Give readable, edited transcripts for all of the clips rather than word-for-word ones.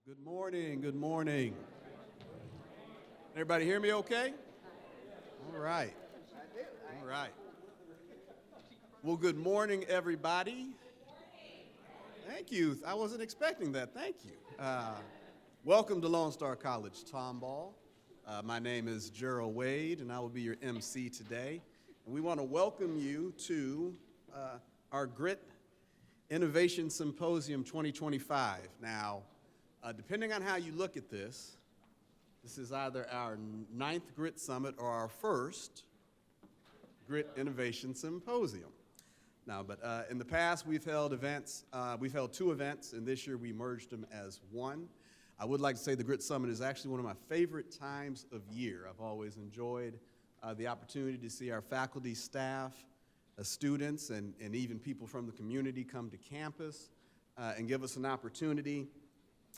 Good morning, good morning. Everybody hear me okay? All right, all right. Well, good morning, everybody. Thank you. I wasn't expecting that. Thank you. Welcome to Lone Star College-Tomball. My name is Gerald Wade, and I will be your MC today. And we want to welcome you to our Grit Innovation Symposium 2025. Now, depending on how you look at this is either our 9th Grit Summit or our first Grit Innovation Symposium. Now, but in the past, we've held two events, and this year we merged them as one. I would like to say the Grit Summit is actually one of my favorite times of year. I've always enjoyed the opportunity to see our faculty, staff, students, and even people from the community come to campus and give us an opportunity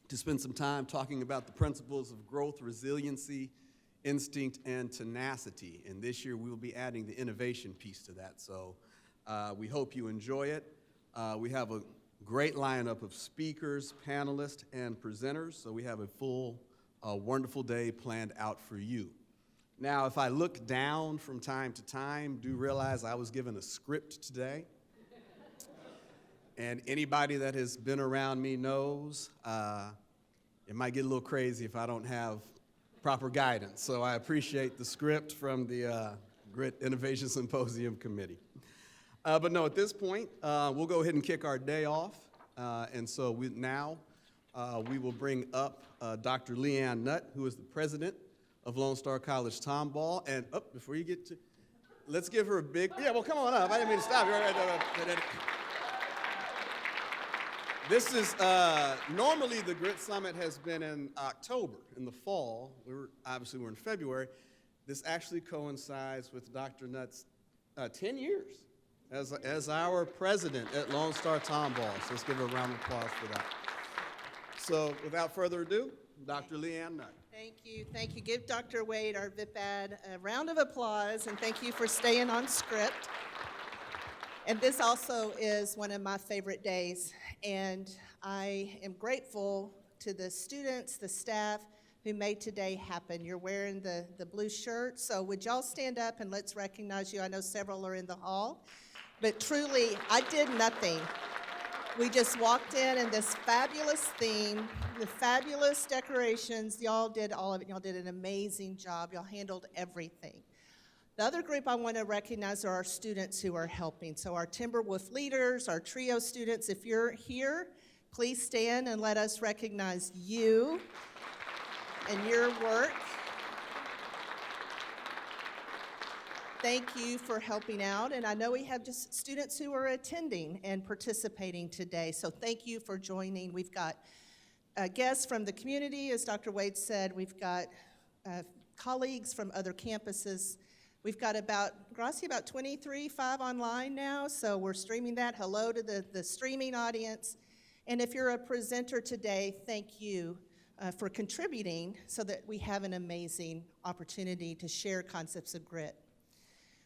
to spend some time talking about the principles of growth, resiliency, instinct, and tenacity. And this year we will be adding the innovation piece to that. So we hope you enjoy it. We have a great lineup of speakers, panelists, and presenters. So we have a full, wonderful day planned out for you. Now, if I look down from time to time, do realize I was given a script today. And anybody that has been around me knows it might get a little crazy if I don't have proper guidance. So I appreciate the script from the Grit Innovation Symposium Committee. But no, at this point, we'll go ahead and kick our day off. And so we will bring up Dr. Leanne Nutt, who is the president of Lone Star College-Tomball. And before you get to, let's give her a big, well, come on up. I didn't mean to stop you. This is, normally the Grit Summit has been in October, in the fall. We're in February. This actually coincides with Dr. Nutt's 10 years as our president at Lone Star Tomball. So let's give her a round of applause for that. So without further ado, Dr. Leanne Nutt. Thank you. Give Dr. Wade, our VIPAD, a round of applause, and thank you for staying on script. And this also is one of my favorite days, and I am grateful to the students, the staff, who made today happen. You're wearing the blue shirt, so would y'all stand up and let's recognize you? I know several are in the hall, but truly, I did nothing. We just walked in and this fabulous theme, the fabulous decorations, y'all did all of it. Y'all did an amazing job. Y'all handled everything. The other group I want to recognize are our students who are helping. So our Timberwolf leaders, our trio students, if you're here, please stand and let us recognize you and your work. Thank you for helping out. And I know we have just students who are attending and participating today. So thank you for joining. We've got guests from the community, as Dr. Wade said. We've got colleagues from other campuses. We've got about 23.5 online now, so we're streaming that. Hello to the streaming audience. And if you're a presenter today, thank you for contributing so that we have an amazing opportunity to share concepts of grit.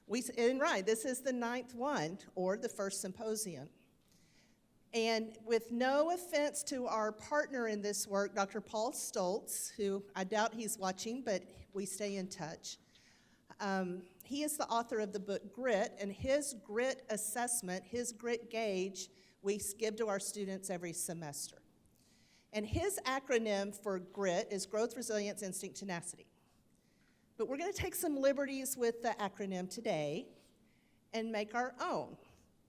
This is the 9th one, or the first symposium. And with no offense to our partner in this work, Dr. Paul Stoltz, who I doubt he's watching, but we stay in touch. He is the author of the book Grit, and his grit assessment, his grit gauge, we give to our students every semester. And his acronym for grit is growth, resilience, instinct, tenacity. But we're going to take some liberties with the acronym today and make our own.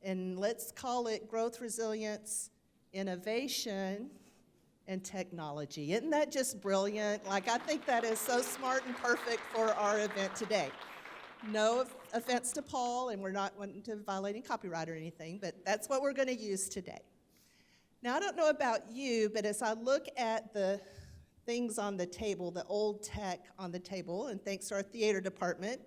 And let's call it growth, resilience, innovation, and technology. Isn't that just brilliant? I think that is so smart and perfect for our event today. No offense to Paul, and we're not wanting to violate any copyright or anything, but that's what we're going to use today. Now, I don't know about you, but as I look at the things on the table, the old tech on the table, and thanks to our theater department,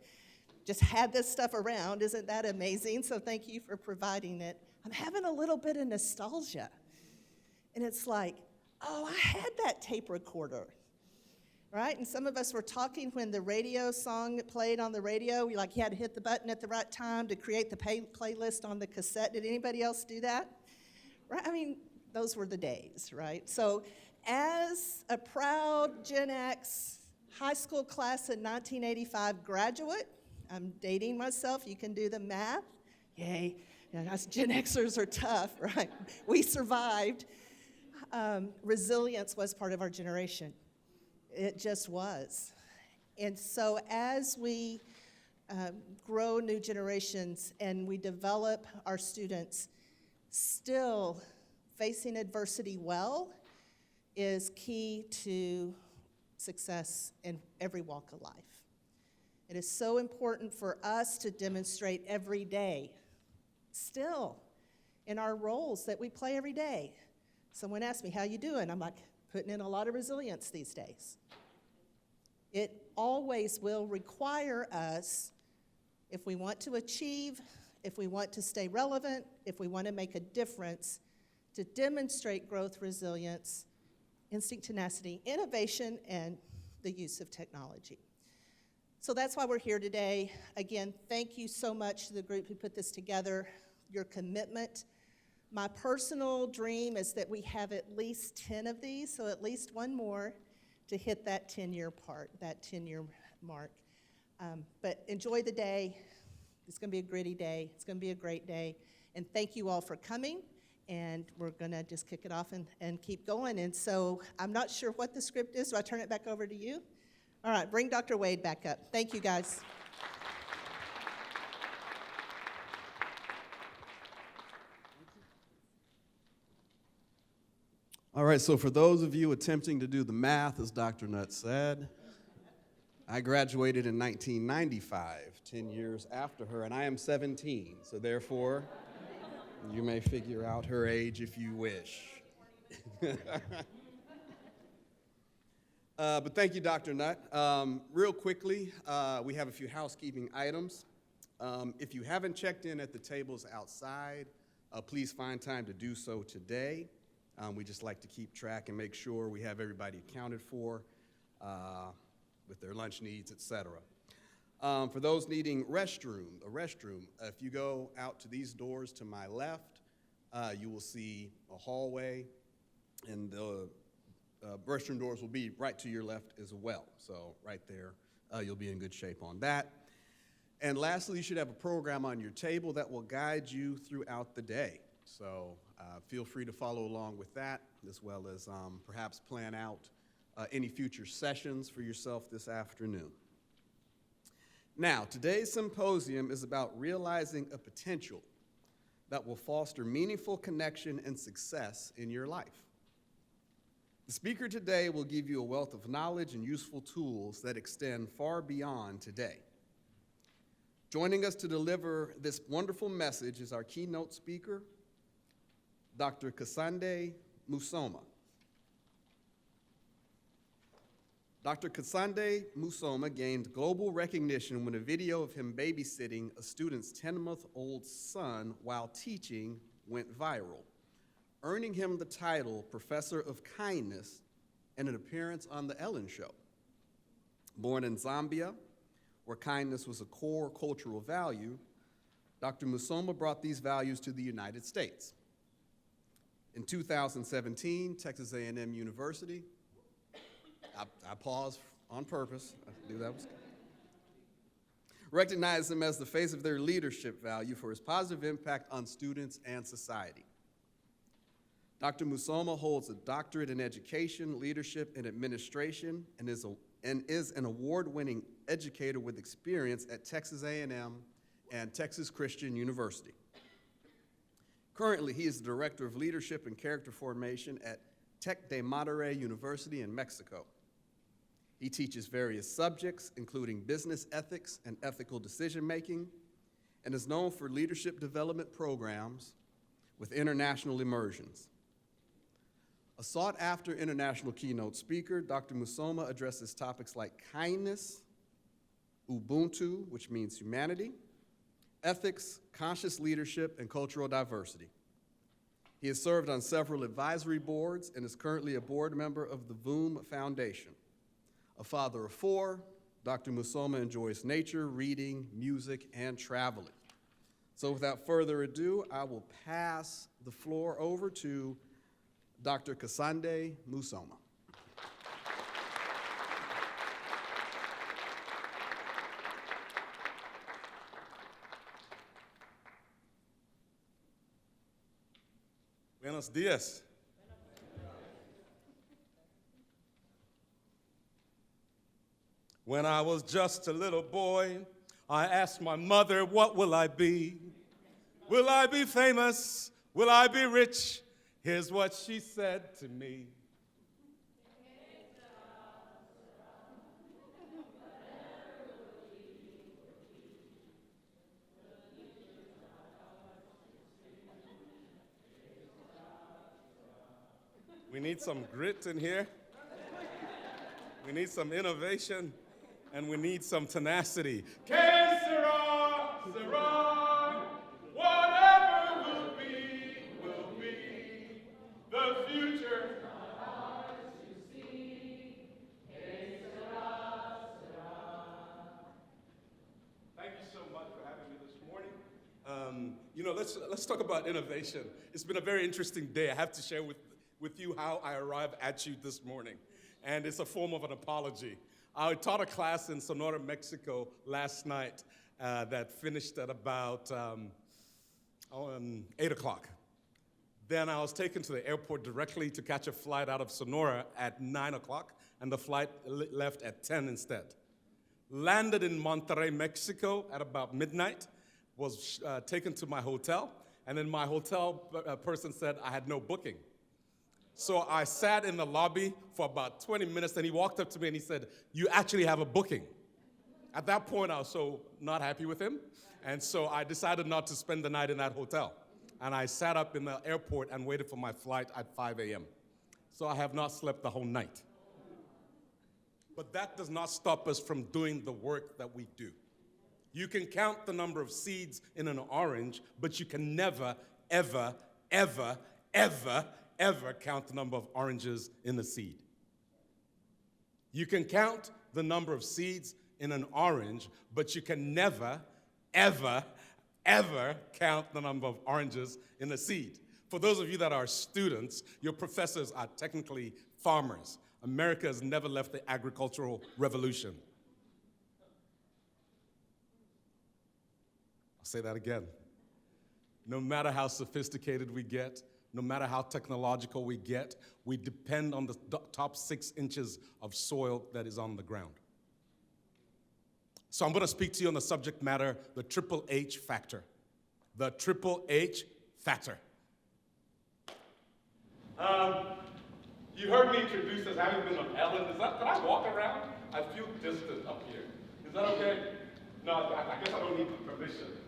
just had this stuff around. Isn't that amazing? So thank you for providing it. I'm having a little bit of nostalgia. And it's like, oh, I had that tape recorder, right? And some of us were talking when the radio song played on the radio. You had to hit the button at the right time to create the playlist on the cassette. Did anybody else do that? Right? I mean, those were the days, right? So As a proud Gen X high school class of 1985 graduate, I'm dating myself, you can do the math. Yay, us Gen Xers are tough, right? We survived. Resilience was part of our generation. It just was. And so as we grow new generations and we develop our students, still facing adversity well is key to success in every walk of life. It is so important for us to demonstrate every day, still, in our roles that we play every day. Someone asked me, how you doing? I'm like, putting in a lot of resilience these days. It always will require us, if we want to achieve, if we want to stay relevant, if we want to make a difference, to demonstrate growth, resilience, instinct, tenacity, innovation, and the use of technology. So that's why we're here today. Again, thank you so much to the group who put this together, your commitment. My personal dream is that we have at least 10 of these, so at least one more to hit that 10-year mark. But enjoy the day. It's going to be a gritty day. It's going to be a great day. And thank you all for coming. And we're going to just kick it off and keep going. And so I'm not sure what the script is, so I turn it back over to you. All right, bring Dr. Wade back up. Thank you, guys. All right, so for those of you attempting to do the math, as Dr. Nutt said, I graduated in 1995, 10 years after her, and I am 17, so therefore, you may figure out her age if you wish. But thank you, Dr. Nutt. Real quickly, we have a few housekeeping items. If you haven't checked in at the tables outside, please find time to do so today. We just like to keep track and make sure we have everybody accounted for with their lunch needs, et cetera. For those needing a restroom, if you go out to these doors to my left, you will see a hallway, and the restroom doors will be right to your left as well. So right there, you'll be in good shape on that. And lastly, you should have a program on your table that will guide you throughout the day. So feel free to follow along with that, as well as perhaps plan out any future sessions for yourself this afternoon. Now, today's symposium is about realizing a potential that will foster meaningful connection and success in your life. The speaker today will give you a wealth of knowledge and useful tools that extend far beyond today. Joining us to deliver this wonderful message is our keynote speaker, Dr. Kasonde Musoma. Dr. Kasonde Musoma gained global recognition when a video of him babysitting a student's 10-month-old son while teaching went viral, earning him the title Professor of Kindness and an appearance on The Ellen Show. Born in Zambia, where kindness was a core cultural value, Dr. Musoma brought these values to the United States. In 2017, Texas A&M University, I paused on purpose, I knew that was good, recognized him as the face of their leadership value for his positive impact on students and society. Dr. Musoma holds a doctorate in education, leadership, and administration, and is an award-winning educator with experience at Texas A&M and Texas Christian University. Currently, he is the Director of Leadership and Character Formation at Tec de Monterrey University in Mexico. He teaches various subjects, including business ethics and ethical decision-making, and is known for leadership development programs with international immersions. A sought-after international keynote speaker, Dr. Musoma addresses topics like kindness, Ubuntu, which means humanity, ethics, conscious leadership, and cultural diversity. He has served on several advisory boards and is currently a board member of the VOOM Foundation. A father of 4, Dr. Musoma enjoys nature, reading, music, and traveling. So without further ado, I will pass the floor over to Dr. Kasonde Musoma. Buenos dias. When I was just a little boy, I asked my mother, what will I be? Will I be famous? Will I be rich? Here's what she said to me. We need some grit in here. We need some innovation, and we need some tenacity. Que sera, sera, whatever will be the future. Thank you so much for having me this morning. Let's talk about innovation. It's been a very interesting day. I have to share with you how I arrived at you this morning. And it's a form of an apology. I taught a class in Sonora, Mexico last night that finished at about 8 o'clock. Then I was taken to the airport directly to catch a flight out of Sonora at 9 o'clock, and the flight left at 10 instead. Landed in Monterrey, Mexico at about midnight, was taken to my hotel, and then my hotel person said I had no booking. So I sat in the lobby for about 20 minutes, and he walked up to me and he said, "You actually have a booking." At that point, I was so not happy with him, and so I decided not to spend the night in that hotel. And I sat up in the airport and waited for my flight at 5 a.m. So I have not slept the whole night. But that does not stop us from doing the work that we do. You can count the number of seeds in an orange, but you can never, ever, ever, ever, ever count the number of oranges in a seed. You can count the number of seeds in an orange, but you can never, ever, ever count the number of oranges in a seed. For those of you that are students, your professors are technically farmers. America has never left the agricultural revolution. I'll say that again. No matter how sophisticated we get, no matter how technological we get, we depend on the top 6 inches of soil that is on the ground. So I'm going to speak to you on the subject matter, the triple H factor. The triple H factor. You heard me introduced as having been on Ellen. Can I walk around? I feel distant up here. Is that okay? No, I guess I don't need the permission.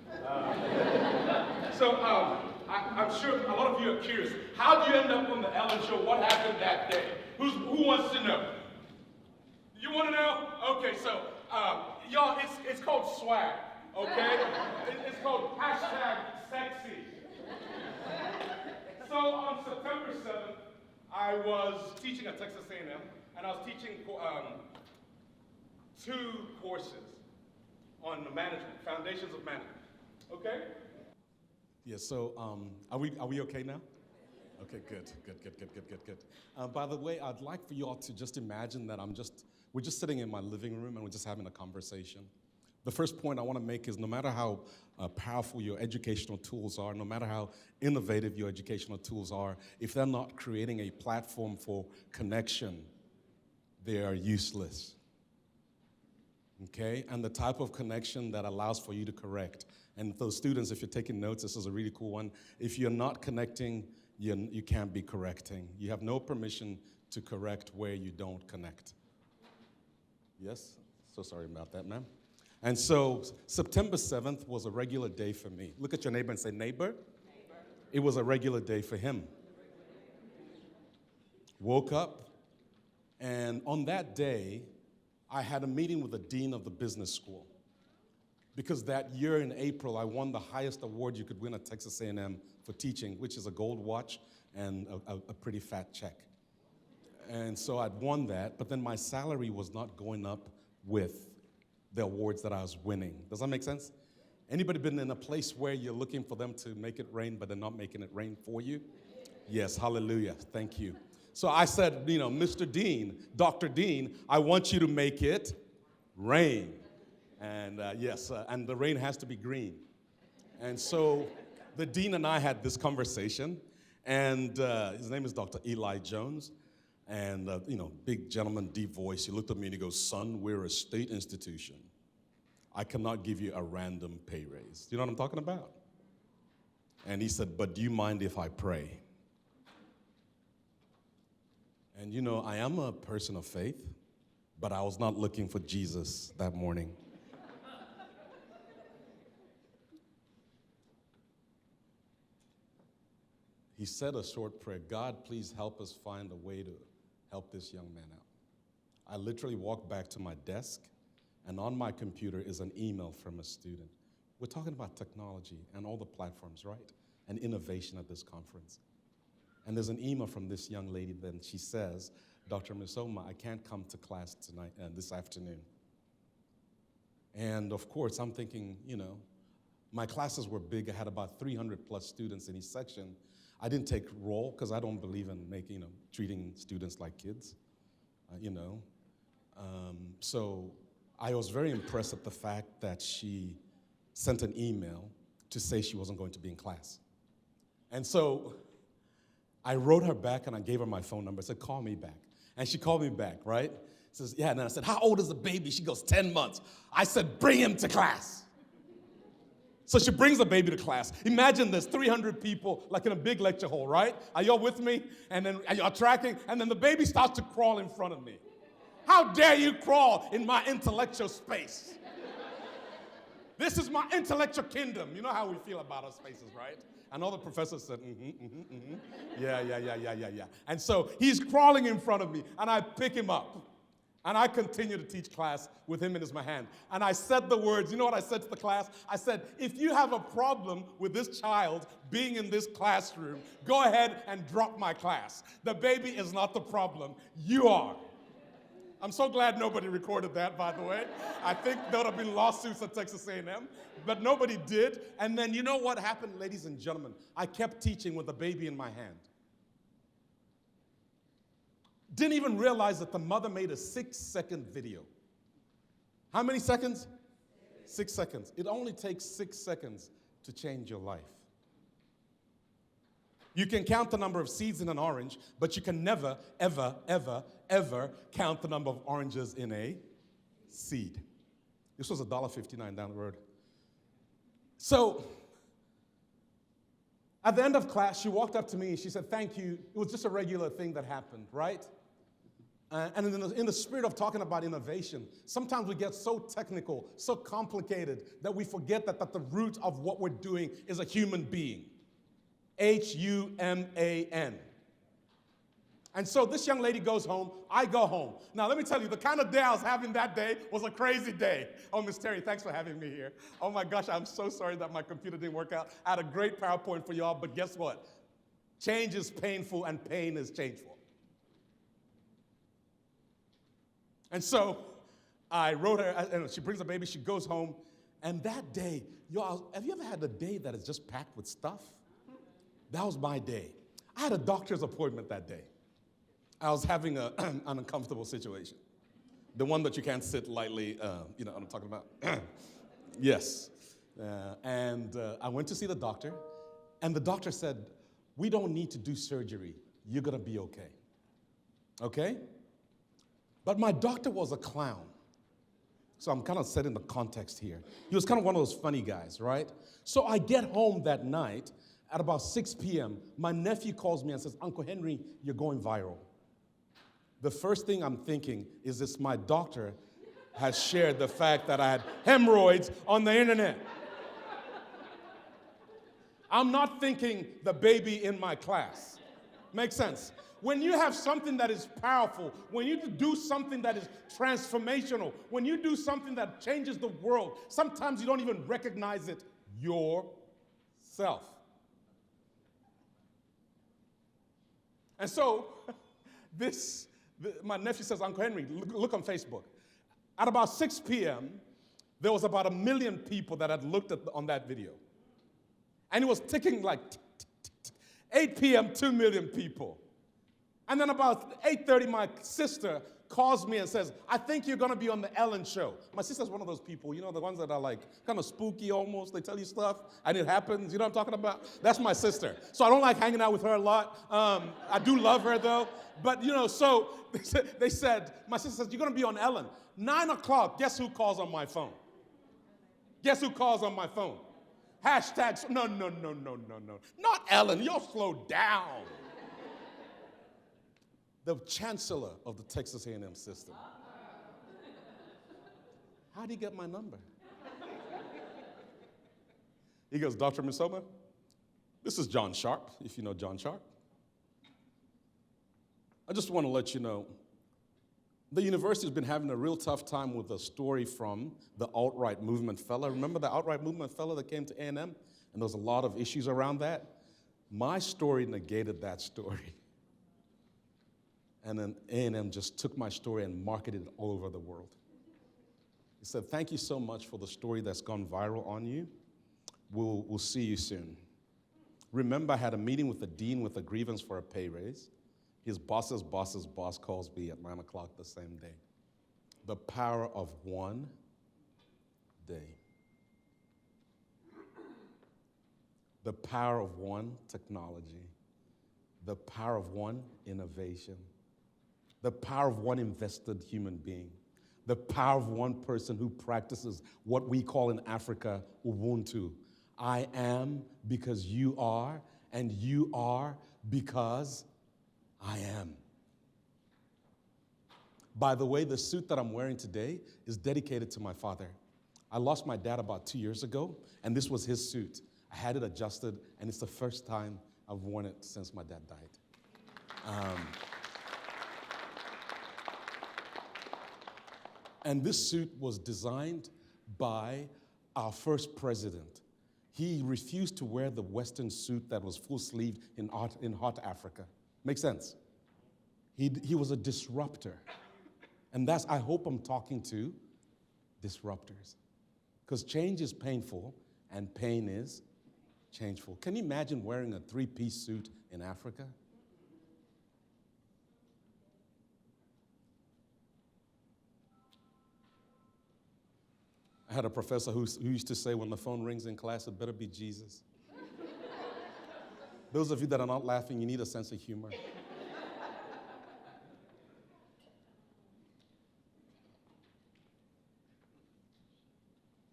I'm sure a lot of you are curious. How do you end up on the Ellen Show? What happened that day? Who wants to know? You want to know? Okay, so y'all, it's called swag. Okay, it's called #sexy. So on September 7th, I was teaching at Texas A&M, and I was teaching 2 courses on the management, foundations of management. Okay? Yeah, so are we okay now? Okay, good. By the way, I'd like for you all to just imagine that we're just sitting in my living room and we're just having a conversation. The first point I want to make is no matter how powerful your educational tools are, no matter how innovative your educational tools are, if they're not creating a platform for connection, they are useless. Okay? And the type of connection that allows for you to correct. And those students, if you're taking notes, this is a really cool one. If you're not connecting, you can't be correcting. You have no permission to correct where you don't connect. Yes? So sorry about that, ma'am. And so September 7th was a regular day for me. Look at your neighbor and say, neighbor. It was a regular day for him. Woke up, and on that day, I had a meeting with the dean of the business school. Because that year in April, I won the highest award you could win at Texas A&M for teaching, which is a gold watch and a pretty fat check. And so I'd won that, but then my salary was not going up with the awards that I was winning. Does that make sense? Anybody been in a place where you're looking for them to make it rain, but they're not making it rain for you? Yes, hallelujah. Thank you. So I said, Mr. Dean, Dr. Dean, I want you to make it rain. And yes, and the rain has to be green. And so the dean and I had this conversation, and his name is Dr. Eli Jones. And, big gentleman, deep voice. He looked at me and he goes, son, we're a state institution. I cannot give you a random pay raise. You know what I'm talking about? And he said, but do you mind if I pray? And I am a person of faith, but I was not looking for Jesus that morning. He said a short prayer, God, please help us find a way to help this young man out. I literally walked back to my desk, and on my computer is an email from a student. We're talking about technology and all the platforms, right? And innovation at this conference. And there's an email from this young lady, then she says, Dr. Musoma, I can't come to class tonight, this afternoon. And of course, I'm thinking, my classes were big. I had about 300 plus students in each section. I didn't take roll because I don't believe in treating students like kids, So I was very impressed at the fact that she sent an email to say she wasn't going to be in class. And so I wrote her back and I gave her my phone number. I said, call me back. And she called me back, right? Says, yeah, and then I said, how old is the baby? She goes, 10 months. I said, bring him to class. So she brings the baby to class. Imagine this, 300 people, like in a big lecture hall, right? Are y'all with me? And then you're tracking, and then the baby starts to crawl in front of me. How dare you crawl in my intellectual space? This is my intellectual kingdom. You know how we feel about our spaces, right? And all the professors said, Yeah. And so he's crawling in front of me, and I pick him up. And I continue to teach class with him in my hand. And I said the words, you know what I said to the class? I said, if you have a problem with this child being in this classroom, go ahead and drop my class. The baby is not the problem. You are. I'm so glad nobody recorded that, by the way. I think there would have been lawsuits at Texas A&M, but nobody did. And then you know what happened, ladies and gentlemen? I kept teaching with the baby in my hand. Didn't even realize that the mother made a 6-second video. How many seconds? 6 seconds. It only takes 6 seconds to change your life. You can count the number of seeds in an orange, but you can never, ever, ever, ever count the number of oranges in a seed. This was $1.59 down the road. So, at the end of class, she walked up to me and she said, thank you. It was just a regular thing that happened, right? And in the spirit of talking about innovation, sometimes we get so technical, so complicated, that we forget that at the root of what we're doing is a human being. Human. And so this young lady goes home, I go home. Now let me tell you, the kind of day I was having that day was a crazy day. Oh, Miss Terry, thanks for having me here. Oh my gosh, I'm so sorry that my computer didn't work out. I had a great PowerPoint for y'all, but guess what? Change is painful and pain is changeful. And so I wrote her, and she brings the baby, she goes home, and that day, y'all, have you ever had a day that is just packed with stuff? That was my day. I had a doctor's appointment that day. I was having an uncomfortable situation. The one that you can't sit lightly, you know what I'm talking about? Yes. And I went to see the doctor, and the doctor said, we don't need to do surgery. You're going to be okay. Okay? But my doctor was a clown. So I'm kind of setting the context here. He was kind of one of those funny guys, right? So I get home that night at about 6 p.m. My nephew calls me and says, Uncle Henry, you're going viral. The first thing I'm thinking is this: my doctor has shared the fact that I had hemorrhoids on the internet. I'm not thinking the baby in my class. Makes sense? When you have something that is powerful, when you do something that is transformational, when you do something that changes the world, sometimes you don't even recognize it yourself. And so, my nephew says, Uncle Henry, look on Facebook. At about 6 p.m., there was about 1 million people that had looked on that video. And it was ticking like, tick, tick, tick, tick. 8 p.m., 2 million people. And then about 8:30, my sister calls me and says, I think you're going to be on the Ellen show. My sister's one of those people, you know, the ones that are like kind of spooky almost. They tell you stuff and it happens. You know what I'm talking about? That's my sister. So I don't like hanging out with her a lot. I do love her though. But, you know, so they said, my sister says, you're going to be on Ellen. 9 o'clock, guess who calls on my phone? Guess who calls on my phone? Hashtags, no. Not Ellen, you'll slow down. The chancellor of the Texas A&M system. How did he get my number? He goes, Dr. Musoma, this is John Sharp, if you know John Sharp. I just want to let you know, the university has been having a real tough time with a story from the alt-right movement fella. Remember the alt-right movement fella that came to A&M? And there was a lot of issues around that. My story negated that story. And then A&M just took my story and marketed it all over the world. He said, thank you so much for the story that's gone viral on you. We'll see you soon. Remember, I had a meeting with the dean with a grievance for a pay raise. His boss's boss's boss calls me at 9 o'clock the same day. The power of one day. The power of one technology. The power of one innovation. The power of one invested human being. The power of one person who practices what we call in Africa, Ubuntu. I am because you are, and you are because I am. By the way, the suit that I'm wearing today is dedicated to my father. I lost my dad about 2 years ago, and this was his suit. I had it adjusted, and it's the first time I've worn it since my dad died. And this suit was designed by our first president. He refused to wear the Western suit that was full-sleeved in hot Africa. Makes sense? He was a disruptor. And I hope I'm talking to disruptors. Because change is painful, and pain is changeful. Can you imagine wearing a 3-piece suit in Africa? I had a professor who used to say when the phone rings in class, it better be Jesus. Those of you that are not laughing, you need a sense of humor.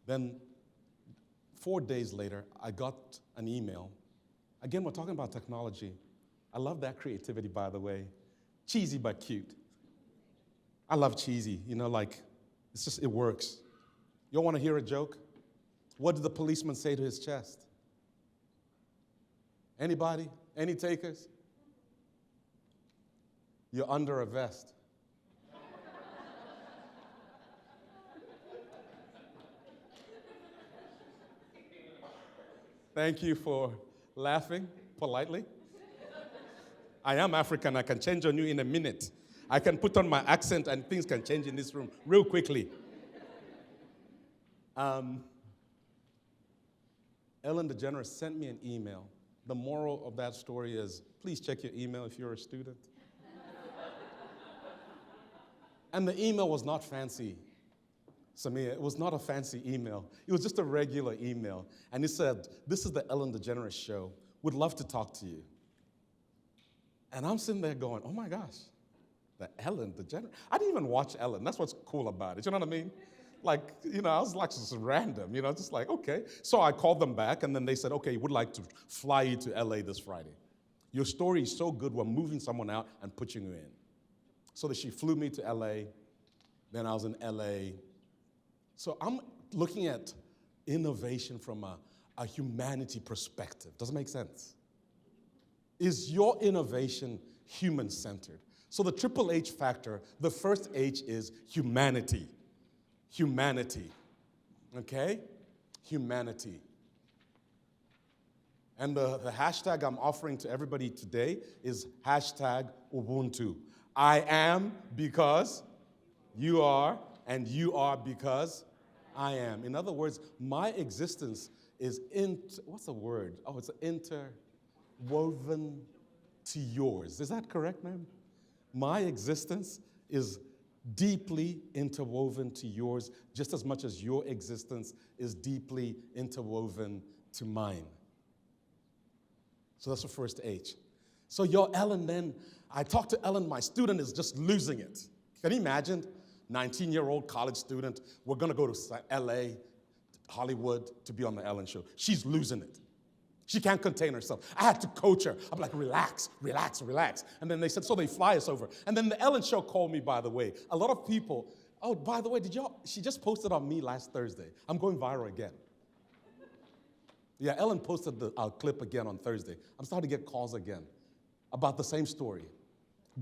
Then 4 days later, I got an email. Again, we're talking about technology. I love that creativity, by the way. Cheesy but cute. I love cheesy, you know, like, it works. You want to hear a joke? What did the policeman say to his chest? Anybody? Any takers? You're under a vest. Thank you for laughing politely. I am African. I can change on you in a minute. I can put on my accent and things can change in this room real quickly. Ellen DeGeneres sent me an email. The moral of that story is, please check your email if you're a student. And the email was not fancy, Samia. It was not a fancy email. It was just a regular email. And it said, this is the Ellen DeGeneres show. Would love to talk to you. And I'm sitting there going, oh my gosh, the Ellen DeGeneres. I didn't even watch Ellen. That's what's cool about it. You know what I mean? Like, you know, I was like just random, you know, just like, okay. So I called them back, and then they said, okay, we'd like to fly you to LA this Friday. Your story is so good, we're moving someone out and putting you in. So that she flew me to LA. Then I was in LA. So I'm looking at innovation from a humanity perspective. Does it make sense? Is your innovation human-centered? So the triple H factor, the first H is humanity. Humanity, okay? Humanity. And the hashtag I'm offering to everybody today is hashtag Ubuntu. I am because you are, and you are because I am. In other words, my existence is what's the word? Oh, it's woven to yours. Is that correct, ma'am? My existence is deeply interwoven to yours, just as much as your existence is deeply interwoven to mine. So that's the first H. So your Ellen then, I talked to Ellen, my student is just losing it. Can you imagine? 19-year-old college student, we're gonna go to LA, Hollywood, to be on the Ellen show. She's losing it. She can't contain herself. I had to coach her. I'm like, relax, relax, relax. And then they said, so they fly us over. And then the Ellen show called me, by the way. A lot of people, oh, by the way, she just posted on me last Thursday. I'm going viral again. Yeah, Ellen posted our clip again on Thursday. I'm starting to get calls again about the same story.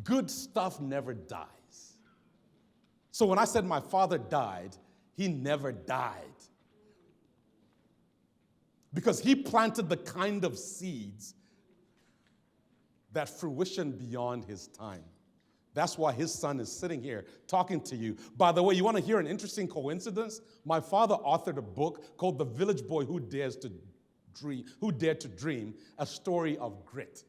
Good stuff never dies. So when I said my father died, he never died. Because he planted the kind of seeds that fruition beyond his time. That's why his son is sitting here talking to you. By the way, you want to hear an interesting coincidence? My father authored a book called The Village Boy Who Dared to Dream, a story of grit.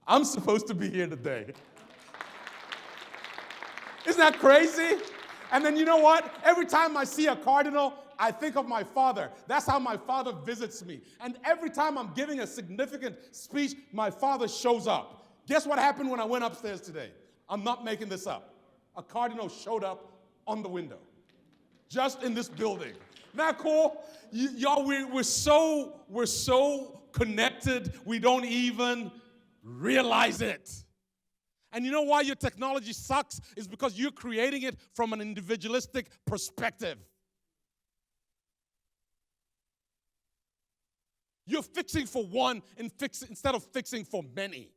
I'm supposed to be here today. Isn't that crazy? And then you know what? Every time I see a cardinal, I think of my father. That's how my father visits me. And every time I'm giving a significant speech, my father shows up. Guess what happened when I went upstairs today? I'm not making this up. A cardinal showed up on the window, just in this building. Isn't that cool? Y'all, we're so connected, we don't even realize it. And you know why your technology sucks? Is because you're creating it from an individualistic perspective. You're fixing for one instead of fixing for many.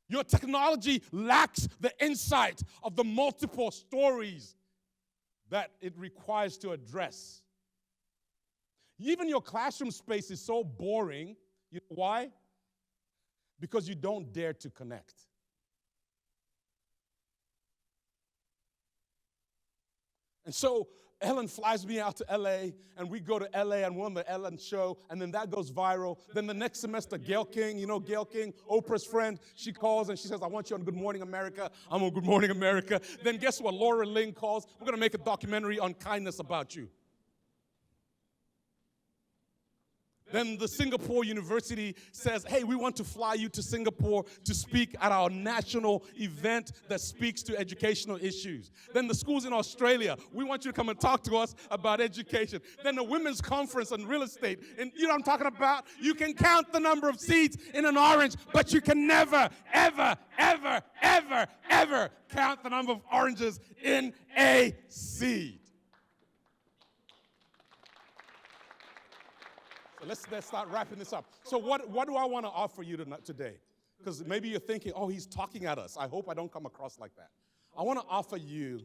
Your technology lacks the insight of the multiple stories that it requires to address. Even your classroom space is so boring. You know why? Because you don't dare to connect. And so Ellen flies me out to LA, and we go to LA and we're on the Ellen show, and then that goes viral. Then the next semester, Gayle King, you know Gayle King, Oprah's friend, she calls and she says, I want you on Good Morning America. I'm on Good Morning America. Then guess what? Laura Ling calls. We're going to make a documentary on kindness about you. Then the Singapore University says, hey, we want to fly you to Singapore to speak at our national event that speaks to educational issues. Then the schools in Australia, we want you to come and talk to us about education. Then the women's conference on real estate. And you know what I'm talking about? You can count the number of seeds in an orange, but you can never, ever, ever, ever, ever count the number of oranges in a seed. Let's start wrapping this up. So what do I want to offer you today? Because maybe you're thinking, oh, he's talking at us. I hope I don't come across like that. I want to offer you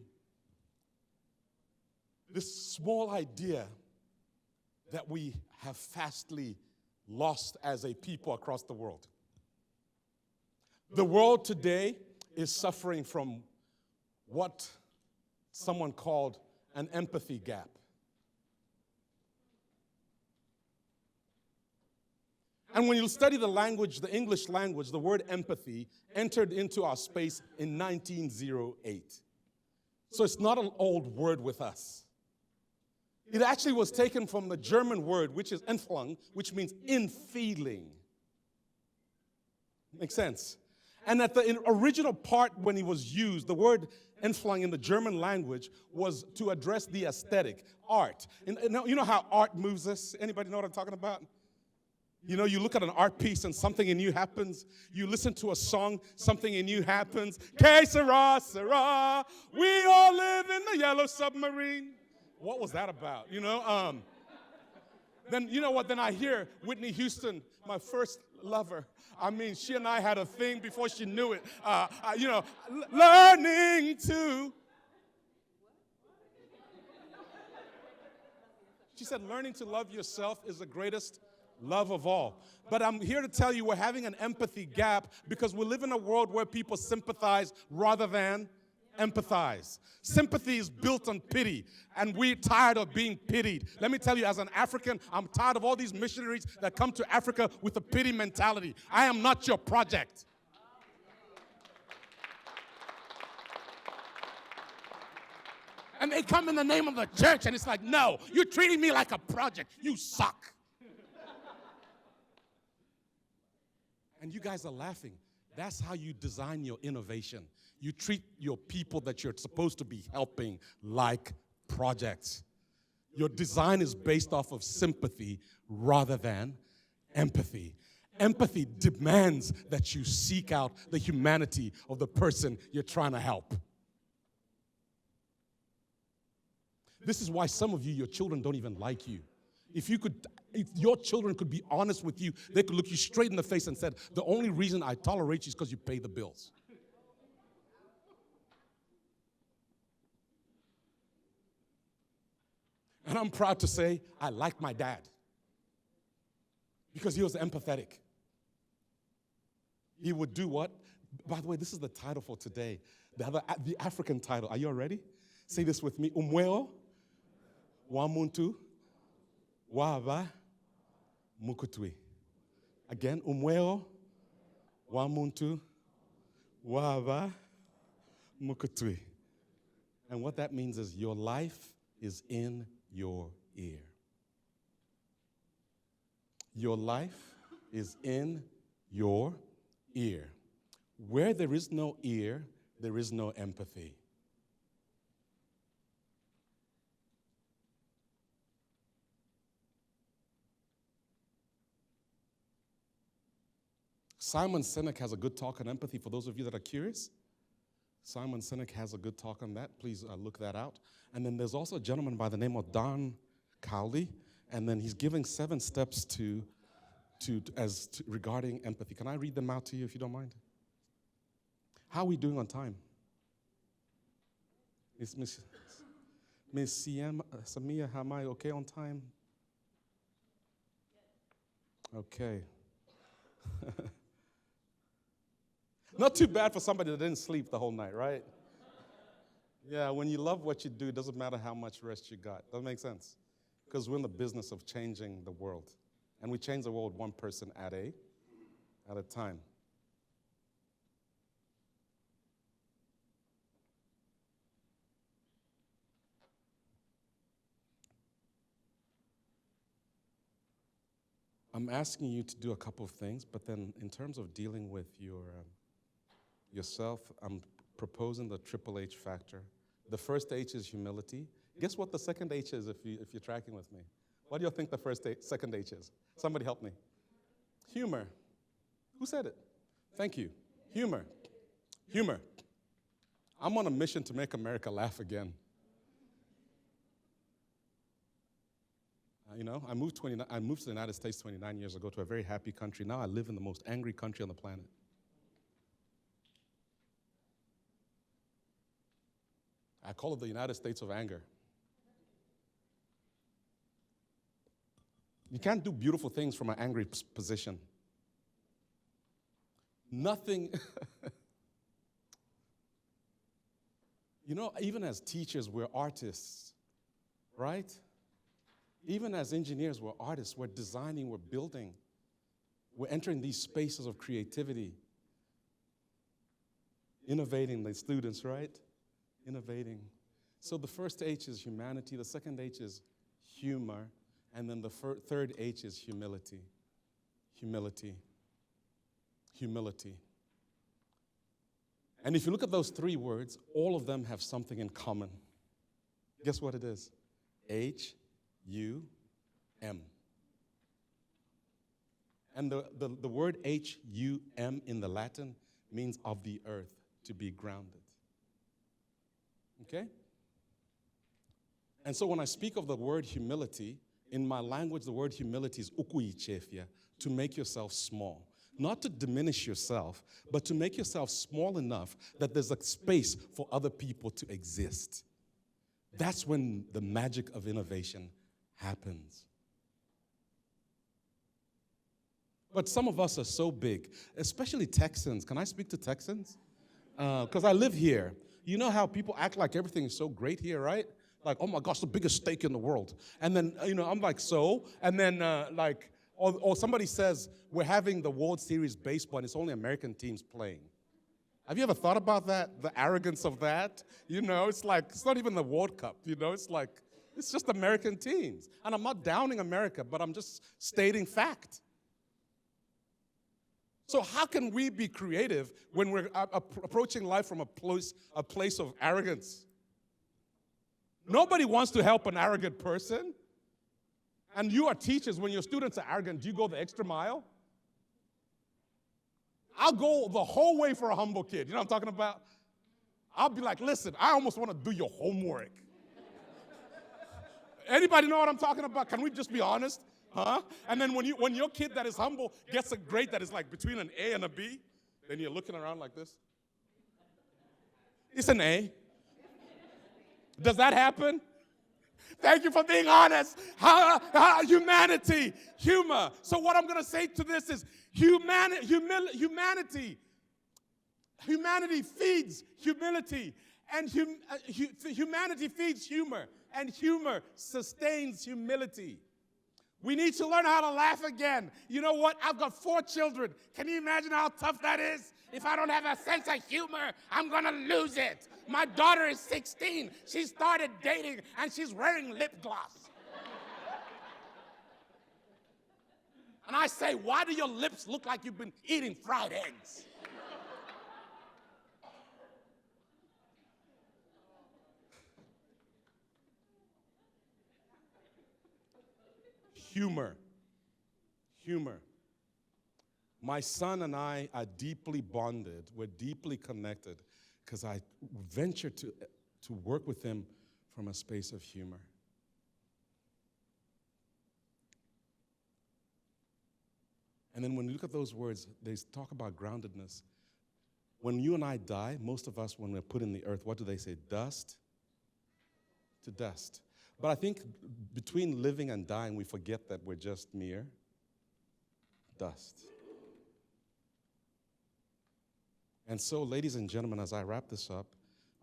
this small idea that we have fastly lost as a people across the world. The world today is suffering from what someone called an empathy gap. And when you study the language, the English language, the word empathy entered into our space in 1908. So it's not an old word with us. It actually was taken from the German word, which is Empfang, which means in feeling. Makes sense? And at the original part when it was used, the word Empfang in the German language was to address the aesthetic, art. And you know how art moves us? Anybody know what I'm talking about? You know, you look at an art piece and something in you happens. You listen to a song, something in you happens. Que sera, sera, we all live in the yellow submarine. What was that about? You know, then you know what? Then I hear Whitney Houston, my first lover. I mean, she and I had a thing before she knew it. You know, learning to. She said, learning to love yourself is the greatest love of all. But I'm here to tell you we're having an empathy gap because we live in a world where people sympathize rather than empathize. Sympathy is built on pity, and we're tired of being pitied. Let me tell you, as an African, I'm tired of all these missionaries that come to Africa with a pity mentality. I am not your project. And they come in the name of the church, and it's like, no, you're treating me like a project. You suck. And you guys are laughing. That's how you design your innovation. You treat your people that you're supposed to be helping like projects. Your design is based off of sympathy rather than empathy. Empathy demands that you seek out the humanity of the person you're trying to help. This is why some of you, your children don't even like you. If your children could be honest with you, they could look you straight in the face and said, the only reason I tolerate you is because you pay the bills. And I'm proud to say I like my dad because he was empathetic. He would do what? By the way, this is the title for today, the African title. Are you all ready? Say this with me. Umweo wamuntu waba mukutwi. Again, umweo wamuntu waba mukutwi. And what that means is your life is in your ear. Your life is in your ear. Where there is no ear, there is no empathy. Simon Sinek has a good talk on empathy. For those of you that are curious, Simon Sinek has a good talk on that. Please look that out. And then there's also a gentleman by the name of Don Cowley, and then he's giving 7 steps regarding empathy. Can I read them out to you if you don't mind? How are we doing on time? Is Miss Samia, am I okay on time? Okay. Not too bad for somebody that didn't sleep the whole night, right? Yeah, when you love what you do, it doesn't matter how much rest you got. Does that make sense? Because we're in the business of changing the world. And we change the world one person at a time. I'm asking you to do a couple of things, but then in terms of dealing with yourself, I'm proposing the triple H factor. The first H is humility. Guess what the second H is if you're tracking with me? What do you think the second H is? Somebody help me. Humor. Who said it? Thank you. Humor. Humor. I'm on a mission to make America laugh again. I moved to the United States 29 years ago to a very happy country. Now I live in the most angry country on the planet. I call it the United States of anger. You can't do beautiful things from an angry position. Nothing. Even as teachers, we're artists, right? Even as engineers, we're artists. We're designing, we're building. We're entering these spaces of creativity. Innovating the students, right? Innovating. So the first H is humanity, the second H is humor, and then the third H is humility. Humility. Humility. And if you look at those 3 words, all of them have something in common. Guess what it is? H-U-M. And the word H-U-M in the Latin means of the earth, to be grounded. Okay? And so when I speak of the word humility, in my language, the word humility is ukuichefia, to make yourself small. Not to diminish yourself, but to make yourself small enough that there's a space for other people to exist. That's when the magic of innovation happens. But some of us are so big, especially Texans. Can I speak to Texans? Because I live here. you know how people act like everything is so great here, right? Like, oh my gosh, the biggest steak in the world. And then, I'm like, so? And then, or somebody says, we're having the World Series baseball and it's only American teams playing. Have you ever thought about that? The arrogance of that? It's like, it's not even the World Cup, it's like, it's just American teams. And I'm not downing America, but I'm just stating fact. So how can we be creative when we're approaching life from a place of arrogance? Nobody wants to help an arrogant person. And you are teachers. When your students are arrogant, do you go the extra mile? I'll go the whole way for a humble kid. You know what I'm talking about? I'll be like, listen, I almost want to do your homework. Anybody know what I'm talking about? Can we just be honest? Huh? And then when your kid that is humble gets a grade that is like between an A and a B, then you're looking around like this. It's an A. Does that happen? Thank you for being honest. Humanity, humor. So what I'm going to say to this is humanity feeds humility, and humanity feeds humor, and humor sustains humility. We need to learn how to laugh again. You know what? I've got 4 children. Can you imagine how tough that is? If I don't have a sense of humor, I'm going to lose it. My daughter is 16. She started dating, and she's wearing lip gloss. And I say, why do your lips look like you've been eating fried eggs? Humor. My son and I are deeply bonded. We're deeply connected because I venture to work with him from a space of humor. And then when you look at those words, they talk about groundedness. When you and I die, most of us, when we're put in the earth, what do they say? Dust to dust. But I think between living and dying, we forget that we're just mere dust. And so, ladies and gentlemen, as I wrap this up,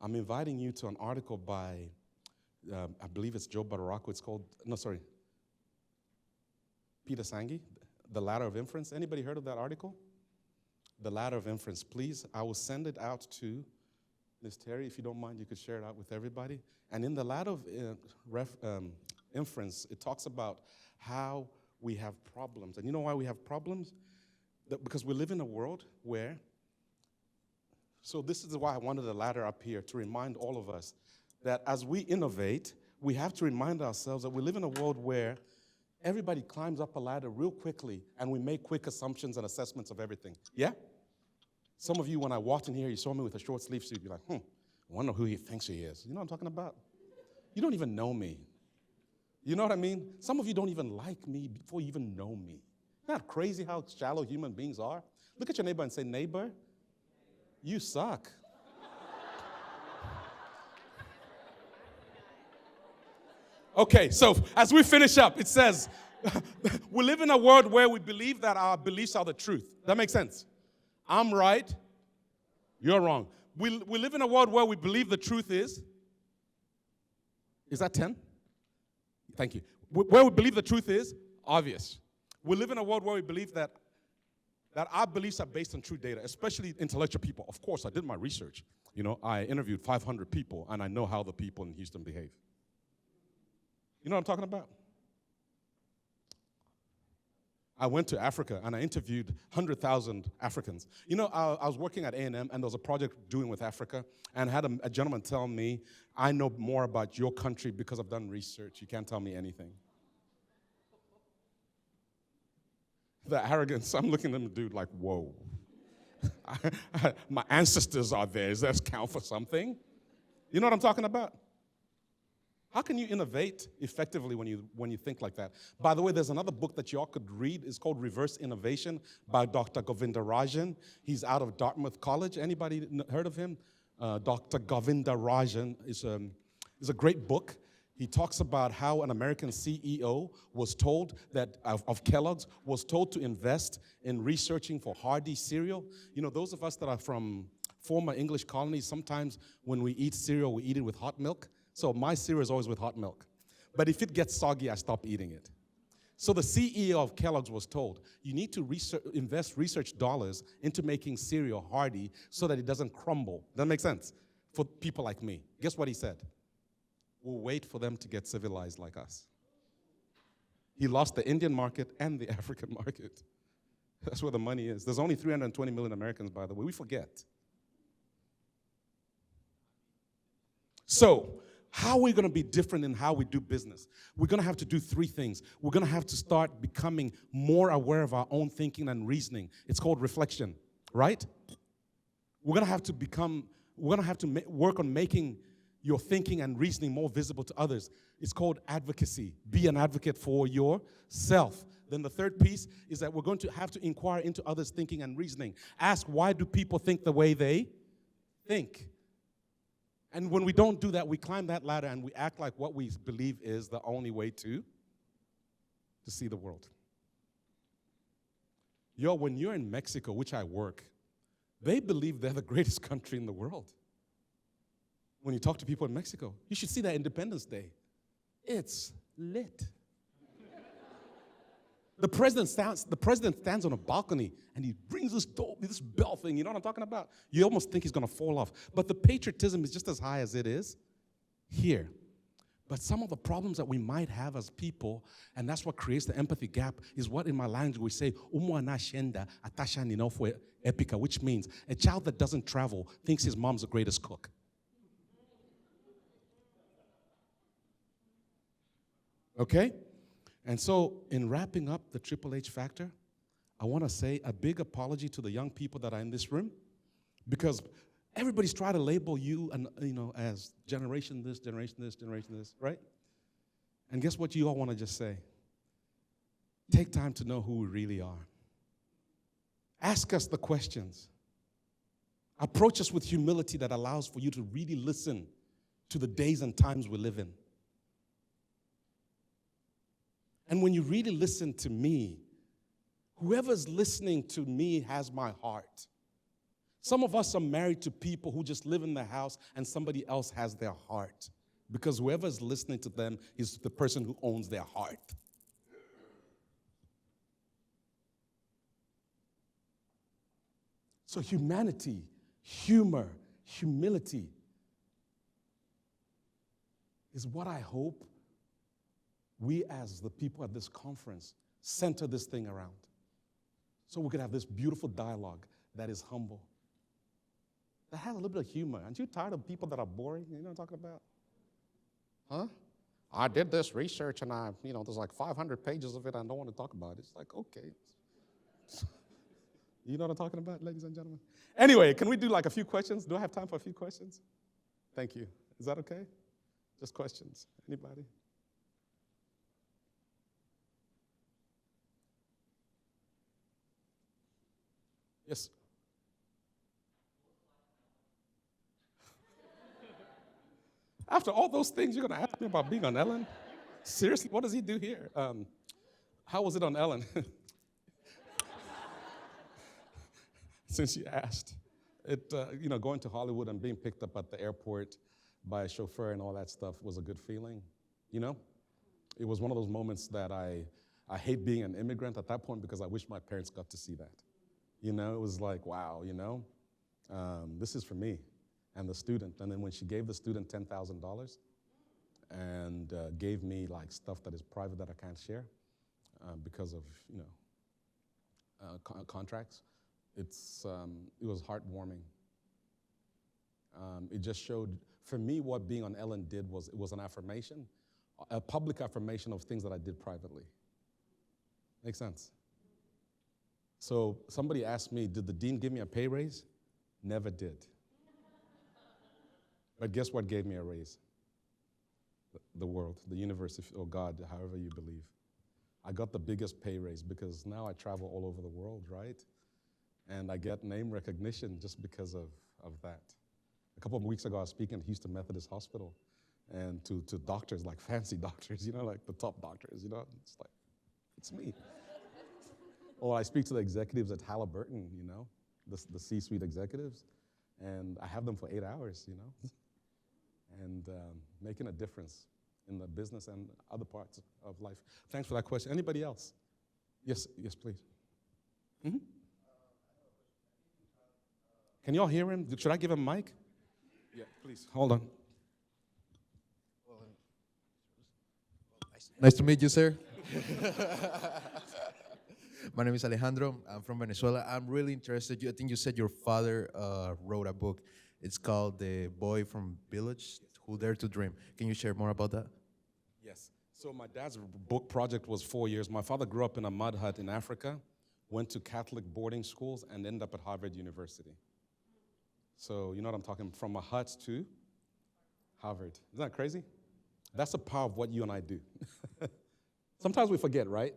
I'm inviting you to an article by, I believe it's Joe Bararaco. It's called, Peter Senge, The Ladder of Inference. Anybody heard of that article? The Ladder of Inference. Please, I will send it out to Ms. Terry. If you don't mind, you could share it out with everybody. And in the Ladder of Inference, it talks about how we have problems. And you know why we have problems? Because we live in a world where, so this is why I wanted a ladder up here, to remind all of us that as we innovate, we have to remind ourselves that we live in a world where everybody climbs up a ladder real quickly and we make quick assumptions and assessments of everything. Yeah? Some of you, when I walked in here, you saw me with a short sleeve suit, you'd be like, I wonder who he thinks he is. You know what I'm talking about? You don't even know me. You know what I mean? Some of you don't even like me before you even know me. Isn't that crazy how shallow human beings are? Look at your neighbor and say, neighbor, you suck. Okay, so as we finish up, it says, we live in a world where we believe that our beliefs are the truth. That makes sense? I'm right, you're wrong. We live in a world where we believe the truth is that 10? Thank you. Where we believe the truth is obvious. We live in a world where we believe that our beliefs are based on true data, especially intellectual people. Of course, I did my research. I interviewed 500 people, and I know how the people in Houston behave. You know what I'm talking about? I went to Africa, and I interviewed 100,000 Africans. I was working at A&M, and there was a project doing with Africa, and I had a gentleman tell me, I know more about your country because I've done research. You can't tell me anything. The arrogance, I'm looking at them, dude, like, whoa. My ancestors are there. Does that count for something? You know what I'm talking about? How can you innovate effectively when you think like that? By the way, there's another book that you all could read. It's called Reverse Innovation by Dr. Govindarajan. He's out of Dartmouth College. Anybody heard of him? Dr. Govindarajan is a great book. He talks about how an American CEO was told that, of Kellogg's, was told to invest in researching for Hardy cereal. Those of us that are from former English colonies, sometimes when we eat cereal, we eat it with hot milk. So my cereal is always with hot milk. But if it gets soggy, I stop eating it. So the CEO of Kellogg's was told, you need to invest research dollars into making cereal hardy so that it doesn't crumble. Does that make sense? For people like me. Guess what he said? We'll wait for them to get civilized like us. He lost the Indian market and the African market. That's where the money is. There's only 320 million Americans, by the way. We forget. So, how are we going to be different in how we do business? We're going to have to do three things. We're going to have to start becoming more aware of our own thinking and reasoning. It's called reflection, right? We're going to have to work on making your thinking and reasoning more visible to others. It's called advocacy. Be an advocate for yourself. Then the third piece is that we're going to have to inquire into others' thinking and reasoning. Ask, why do people think the way they think? And when we don't do that, we climb that ladder and we act like what we believe is the only way to see the world. When you're in Mexico, which I work, they believe they're the greatest country in the world. When you talk to people in Mexico, you should see that Independence Day. It's lit. The president stands on a balcony and he brings this bell thing, you know what I'm talking about? You almost think he's going to fall off. But the patriotism is just as high as it is here. But some of the problems that we might have as people, and that's what creates the empathy gap, is what in my language we say, which means a child that doesn't travel thinks his mom's the greatest cook. Okay? And so, in wrapping up the Triple H factor, I want to say a big apology to the young people that are in this room, because everybody's trying to label you and as generation this, right? And guess what you all want to just say? Take time to know who we really are. Ask us the questions. Approach us with humility that allows for you to really listen to the days and times we live in. And when you really listen to me, whoever's listening to me has my heart. Some of us are married to people who just live in the house and somebody else has their heart, because whoever's listening to them is the person who owns their heart. So humanity, humor, humility is what I hope we as the people at this conference center this thing around. So we could have this beautiful dialogue that is humble, that has a little bit of humor. Aren't you tired of people that are boring? You know what I'm talking about? Huh? I did this research and there's like 500 pages of it. I don't want to talk about it. It's like, okay. You know what I'm talking about, ladies and gentlemen? Anyway, can we do like a few questions? Do I have time for a few questions? Thank you. Is that okay? Just questions. Anybody? Yes. After all those things, you're going to ask me about being on Ellen? Seriously, what does he do here? How was it on Ellen? Since you asked. Going to Hollywood and being picked up at the airport by a chauffeur and all that stuff was a good feeling, It was one of those moments that I hate being an immigrant at that point because I wish my parents got to see that. It was like, wow, this is for me and the student. And then when she gave the student $10,000 and gave me like stuff that is private that I can't share because of, contracts, it was heartwarming. It just showed, for me, what being on Ellen did was, it was an affirmation, a public affirmation of things that I did privately. Makes sense? So somebody asked me, did the dean give me a pay raise? Never did. But guess what gave me a raise? The world, the universe, or God, however you believe. I got the biggest pay raise because now I travel all over the world, right? And I get name recognition just because of that. A couple of weeks ago, I was speaking at Houston Methodist Hospital, and to doctors, like fancy doctors, like the top doctors, it's like, it's me. Or I speak to the executives at Halliburton, the C-suite executives, And I have them for 8 hours, and making a difference in the business and other parts of life. Thanks for that question. Anybody else? Yes, please. Mm-hmm. Can y'all hear him? Should I give him a mic? Yeah, please. Hold on. Nice to meet you, sir. My name is Alejandro. I'm from Venezuela. I'm really interested. I think you said your father wrote a book. It's called The Boy from Village Who Dared to Dream. Can you share more about that? Yes. So my dad's book project was 4 years. My father grew up in a mud hut in Africa, went to Catholic boarding schools, and ended up at Harvard University. So you know what I'm talking, from a hut to Harvard. Isn't that crazy? That's the power of what you and I do. Sometimes we forget, right?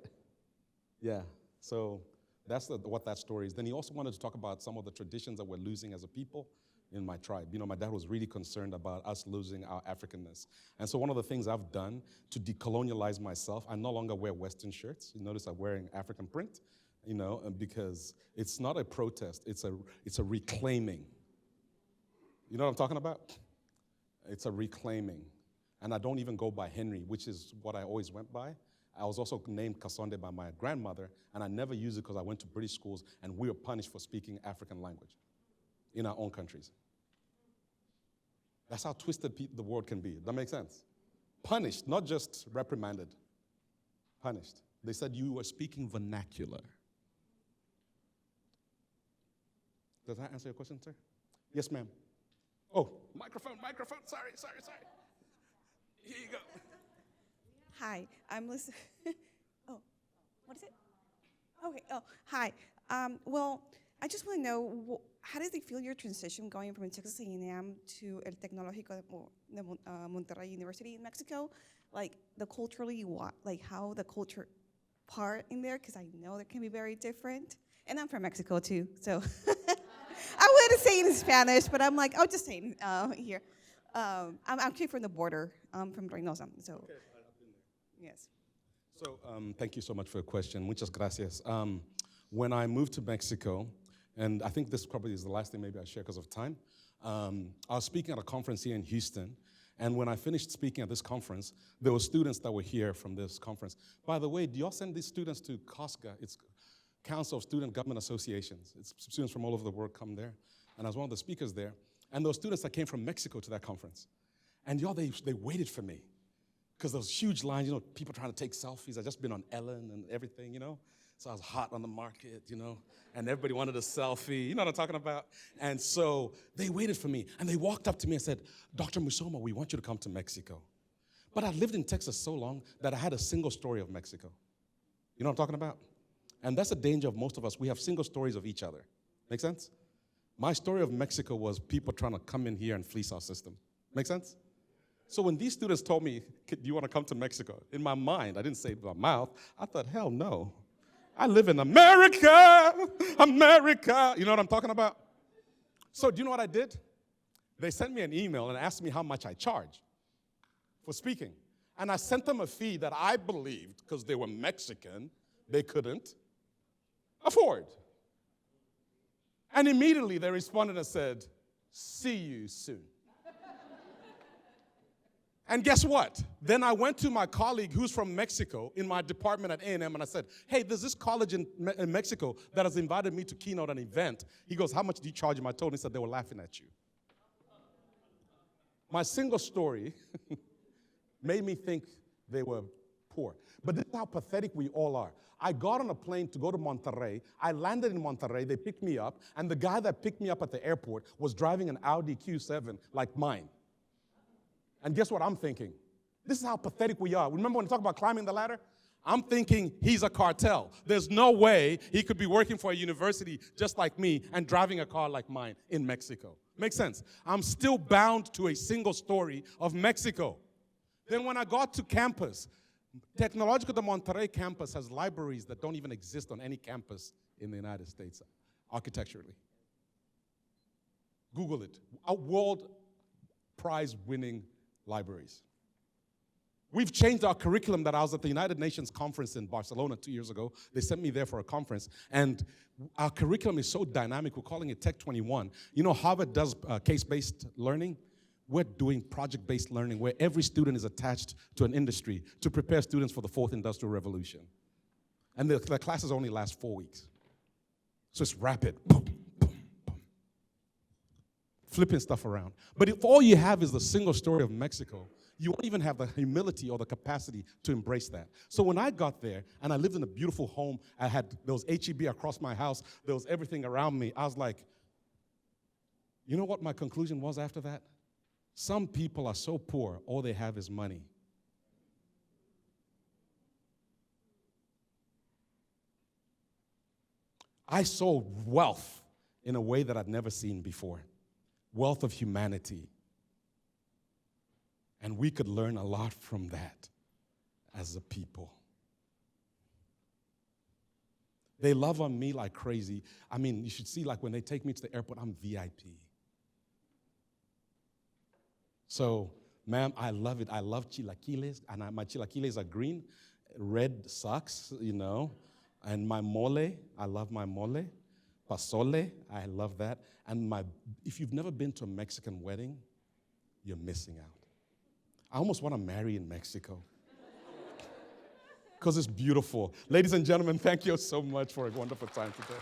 Yeah. So that's what that story is. Then he also wanted to talk about some of the traditions that we're losing as a people in my tribe. My dad was really concerned about us losing our Africanness. And so one of the things I've done to decolonialize myself, I no longer wear Western shirts. You notice I'm wearing African print, because it's not a protest, it's a reclaiming. You know what I'm talking about? It's a reclaiming. And I don't even go by Henry, which is what I always went by. I was also named Kasonde by my grandmother, and I never used it because I went to British schools, and we were punished for speaking African language in our own countries. That's how twisted the world can be. That makes sense? Punished, not just reprimanded. Punished. They said you were speaking vernacular. Does that answer your question, sir? Yes, ma'am. Oh, microphone, sorry. Here you go. Hi, I'm listening. Oh, what is it? Okay, hi. Well, I just want to know, how does it feel your transition going from Texas A&M to El Tecnológico de Monterrey University in Mexico? Like, how the culture part in there, because I know that can be very different. And I'm from Mexico, too, so I wanted to say it in Spanish, but I'm like, I'll just say it here. I'm actually from the border. I'm from Reynosa, so. Okay, I've been there. Yes. So thank you so much for your question. Muchas gracias. When I moved to Mexico, and I think this probably is the last thing maybe I share because of time, I was speaking at a conference here in Houston, and when I finished speaking at this conference, there were students that were here from this conference. By the way, do y'all send these students to COSGA? It's Council of Student Government Associations. It's students from all over the world come there, and I was one of the speakers there, and those students that came from Mexico to that conference. And y'all, they waited for me because there was huge lines, people trying to take selfies. I'd just been on Ellen and everything, So I was hot on the market, and everybody wanted a selfie. You know what I'm talking about? And so they waited for me, and they walked up to me and said, Dr. Musoma, we want you to come to Mexico. But I lived in Texas so long that I had a single story of Mexico. You know what I'm talking about? And that's the danger of most of us. We have single stories of each other. Make sense? My story of Mexico was people trying to come in here and fleece our system. Make sense? So when these students told me, do you want to come to Mexico? In my mind, I didn't say it with my mouth. I thought, hell no. I live in America. You know what I'm talking about? So do you know what I did? They sent me an email and asked me how much I charge for speaking. And I sent them a fee that I believed, because they were Mexican, they couldn't afford. And immediately they responded and said, see you soon. And guess what? Then I went to my colleague who's from Mexico in my department at A&M, and I said, hey, there's this college in Mexico that has invited me to keynote an event. He goes, how much do you charge him? I told him. He said, they were laughing at you. My single story made me think they were poor. But this is how pathetic we all are. I got on a plane to go to Monterrey. I landed in Monterrey. They picked me up. And the guy that picked me up at the airport was driving an Audi Q7 like mine. And guess what I'm thinking? This is how pathetic we are. Remember when we talk about climbing the ladder? I'm thinking he's a cartel. There's no way he could be working for a university just like me and driving a car like mine in Mexico. Makes sense? I'm still bound to a single story of Mexico. Then when I got to campus, Tecnológico de Monterrey campus has libraries that don't even exist on any campus in the United States, architecturally. Google it. World prize-winning libraries. We've changed our curriculum. That I was at the United Nations conference in Barcelona 2 years ago. They sent me there for a conference. And our curriculum is so dynamic. We're calling it Tech 21. You know, Harvard does case-based learning. We're doing project-based learning where every student is attached to an industry to prepare students for the fourth industrial revolution. And the classes only last 4 weeks. So it's rapid. Boom, boom, boom. Flipping stuff around. But if all you have is the single story of Mexico, you won't even have the humility or the capacity to embrace that. So when I got there, and I lived in a beautiful home, there was H-E-B across my house, there was everything around me, I was like, you know what my conclusion was after that? Some people are so poor, all they have is money. I saw wealth in a way that I'd never seen before. Wealth of humanity. And we could learn a lot from that as a people. They love on me like crazy. I mean, you should see, like, when they take me to the airport, I'm VIP. So, ma'am, I love it. I love chilaquiles, and my chilaquiles are green, red socks, you know, and my mole, I love my mole. Pasole, I love that. And if you've never been to a Mexican wedding, you're missing out. I almost want to marry in Mexico because it's beautiful. Ladies and gentlemen, thank you so much for a wonderful time today.